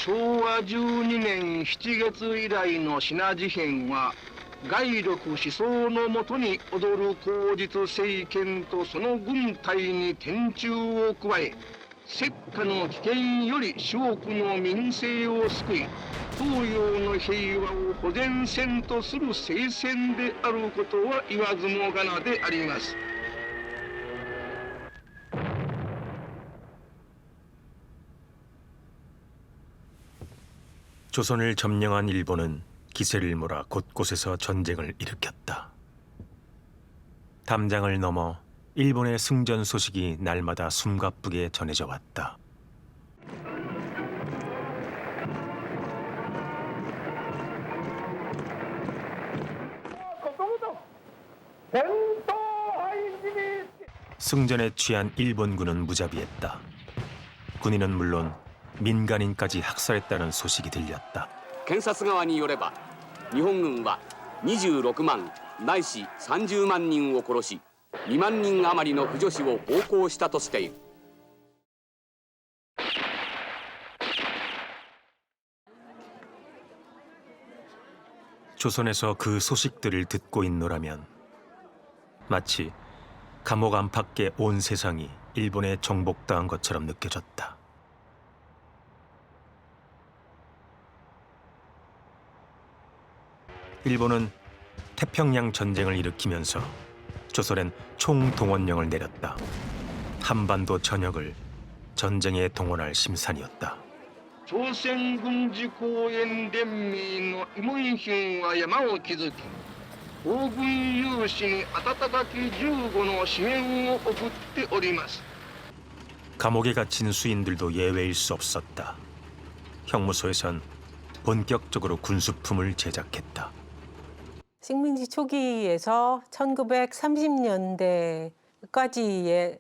昭和12年7月以来の品事変は、外力思想のもとに踊る口実政権とその軍隊に天誅を加え、石化の危険より諸国の民生を救い、東洋の平和を保全せんとする聖戦であることは言わずもがなであります。조선을 점령한 일본은 기세를 몰아 곳곳에서 전쟁을 일으켰다. 담장을 넘어 일본의 승전 소식이 날마다 숨가쁘게 전해져 왔다. 승전에 취한 일본군은 무자비했다. 군인은 물론 민간인까지 학살했다는 소식이 들렸다. 検察側によれば日本軍は26万ないし30万人を殺し2万人余りの婦女子を暴行したとしている。 조선에서 그 소식들을 듣고 있노라면 마치 감옥 안팎의 온 세상이 일본에 정복당한 것처럼 느껴졌다. 일본은 태평양 전쟁을 일으키면서 조선엔 총동원령을 내렸다. 한반도 전역을 전쟁에 동원할 심산이었다. 朝鮮軍事公園連盟のイモンヒョンは山を築き、皇軍有志に温かき15の支援を送っております。 감옥에 갇힌 수인들도 예외일 수 없었다. 형무소에선 본격적으로 군수품을 제작했다. 식민지 초기에서 1930년대까지의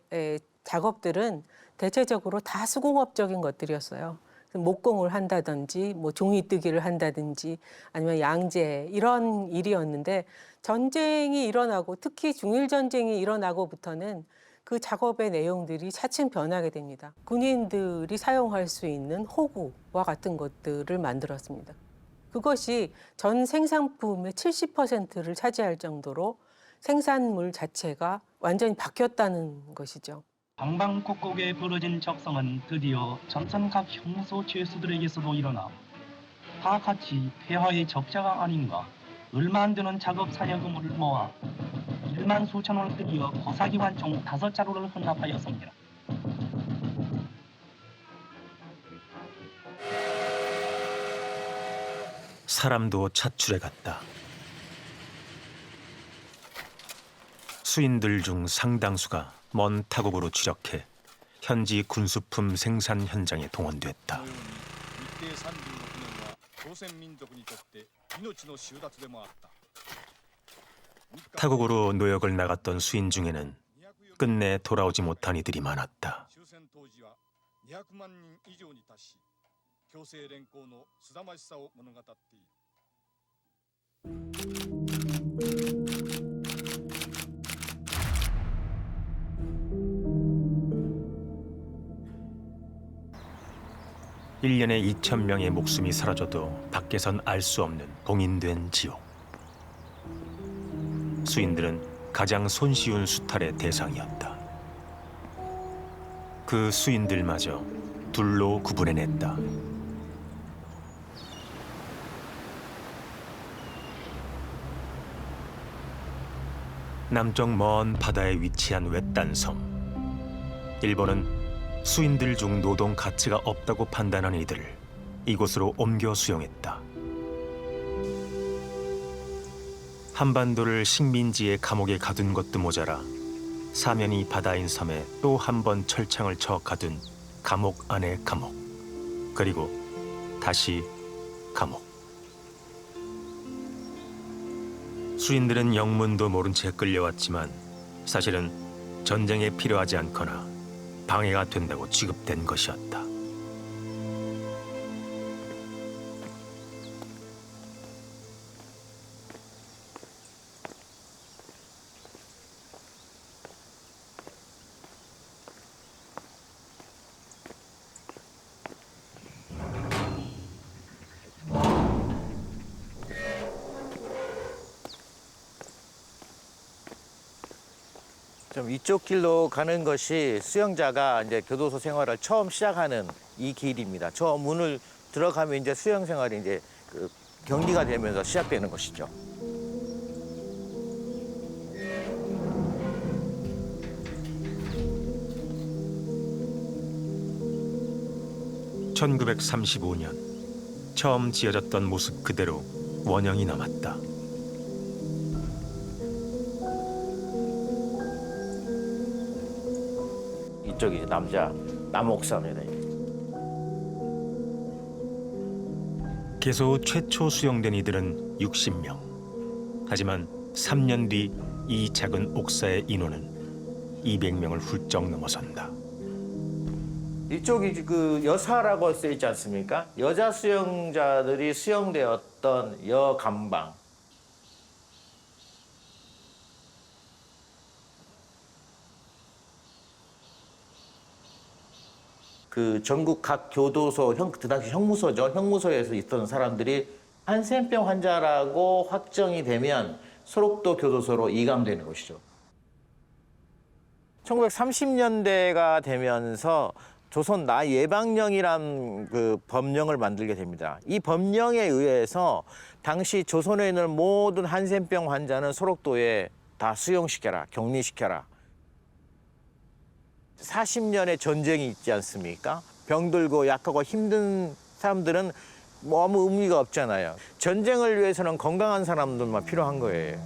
작업들은 대체적으로 다 수공업적인 것들이었어요. 목공을 한다든지 뭐 종이뜨기를 한다든지 아니면 양재 이런 일이었는데 전쟁이 일어나고 특히 중일 전쟁이 일어나고부터는 그 작업의 내용들이 차츰 변하게 됩니다. 군인들이 사용할 수 있는 호구와 같은 것들을 만들었습니다. 그것이 전 생산품의 70%를 차지할 정도로 생산물 자체가 완전히 바뀌었다는 것이죠. 방방곡곡에 벌어진 적성은 드디어 전선 각 형무소 죄수들에게서도 일어나 다 같이 폐화의 적자가 아닌가 얼마 안 되는 작업 사여금을 모아 1만 수천 원을 들여 거사기관 총 5자루를 헌납하였습니다. 사람도 차출해갔다. 수인들 중 상당수가 먼 타국으로 추적해 현지 군수품 생산 현장에 동원됐다. 타국으로 노역을 나갔던 수인 중에는 끝내 돌아오지 못한 이들이 많았다. 일년에 2,000명의 목숨이 사라져도 밖에선 알 수 없는 봉인된 지옥. 수인들은 가장 손쉬운 수탈의 대상이었다. 그 수인들마저 둘로 구분해냈다. 남쪽 먼 바다에 위치한 외딴 섬. 일본은 수인들 중 노동 가치가 없다고 판단한 이들을 이곳으로 옮겨 수용했다. 한반도를 식민지의 감옥에 가둔 것도 모자라 사면이 바다인 섬에 또 한 번 철창을 쳐 가둔 감옥 안의 감옥, 그리고 다시 감옥. 수인들은 영문도 모른 채 끌려왔지만 사실은 전쟁에 필요하지 않거나 방해가 된다고 취급된 것이었다. 좀 이쪽 길로 가는 것이 수영자가 이제 교도소 생활을 처음 시작하는 이 길입니다. 저 문을 들어가면 이제 수영 생활이 이제 그 격리가 되면서 시작되는 것이죠. (1935년) 처음 지어졌던 모습 그대로 원형이 남았다. 이쪽이 이제 남옥사입니다. 개소 최초 수용된 이들은 60명. 하지만 3년 뒤 이 작은 옥사의 인원은 200명을 훌쩍 넘어선다. 이쪽이 그 여사라고 써 있지 않습니까? 여자 수영자들이 수용되었던 여감방. 그 전국 각 교도소, 그 당시 형무소죠. 형무소에서 있던 사람들이 한센병 환자라고 확정이 되면 소록도 교도소로 이감되는 것이죠. 1930년대가 되면서 조선 나 예방령이란 그 법령을 만들게 됩니다. 이 법령에 의해서 당시 조선에 있는 모든 한센병 환자는 소록도에 다 수용시켜라, 격리시켜라. 40년의 전쟁이 있지 않습니까? 병들고 약하고 힘든 사람들은 뭐 아무 의미가 없잖아요. 전쟁을 위해서는 건강한 사람들만 필요한 거예요.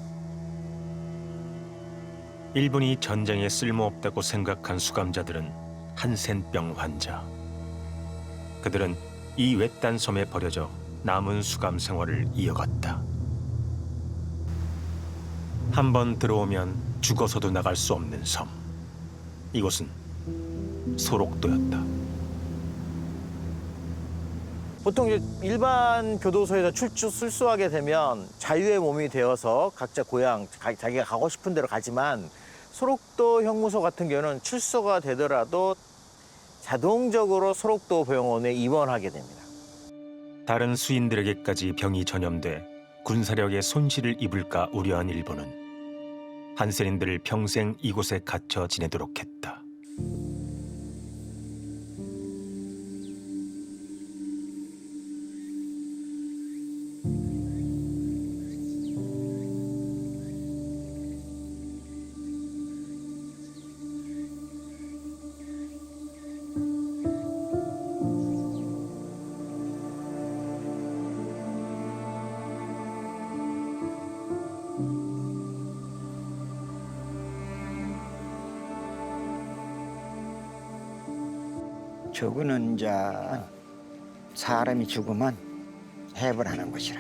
일본이 전쟁에 쓸모없다고 생각한 수감자들은 한센병 환자. 그들은 이 외딴 섬에 버려져 남은 수감 생활을 이어갔다. 한 번 들어오면 죽어서도 나갈 수 없는 섬. 이곳은 소록도였다. 보통 이제 일반 교도소에서 출소하게 되면 자유의 몸이 되어서 각자 고향, 자기가 가고 싶은 데로 가지만 소록도 형무소 같은 경우는 출소가 되더라도 자동적으로 소록도 병원에 입원하게 됩니다. 다른 수인들에게까지 병이 전염돼 군사력에 손실을 입을까 우려한 일본은 한센인들을 평생 이곳에 갇혀 지내도록 했다. 저거는 이제 사람이 죽으면 해벌하는 곳이라.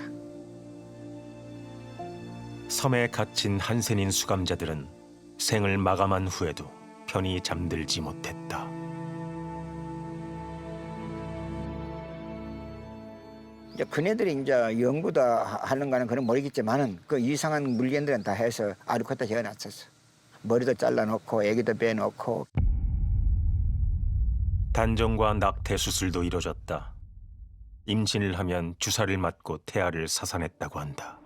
섬에 갇힌 한센인 수감자들은 생을 마감한 후에도 편히 잠들지 못했다. 이제 그네들이 이제 연구도 하는가는 그건 모르겠지만은 그 이상한 물건들은 다 해서 아르코타 지어놨었어. 머리도 잘라놓고 애기도 빼놓고. 단정과 낙태 수술도 이뤄졌다. 임신을 하면 주사를 맞고 태아를 사산했다고 한다.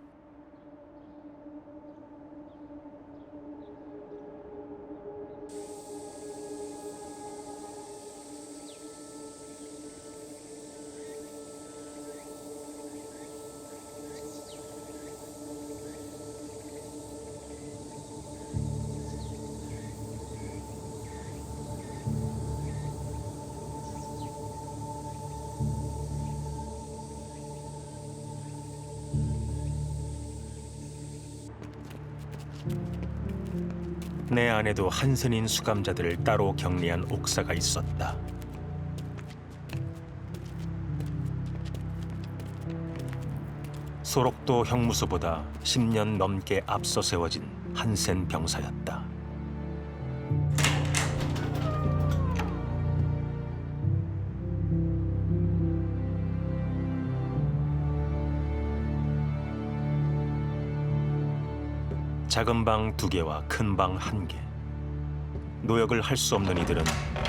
내 안에도 한센인 수감자들을 따로 격리한 옥사가 있었다. 소록도 형무소보다 10년 넘게 앞서 세워진 한센 병사였다. 작은 방 2개와 큰 방 1개. 노역을 할 수 없는 이들은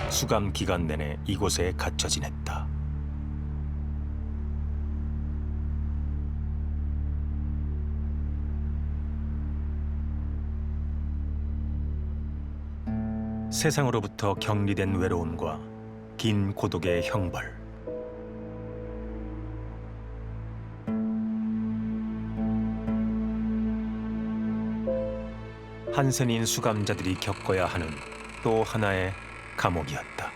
수감 기간 내내 이곳에 갇혀 지냈다. 세상으로부터 격리된 외로움과 긴 고독의 형벌. 한센인 수감자들이 겪어야 하는 또 하나의 감옥이었다.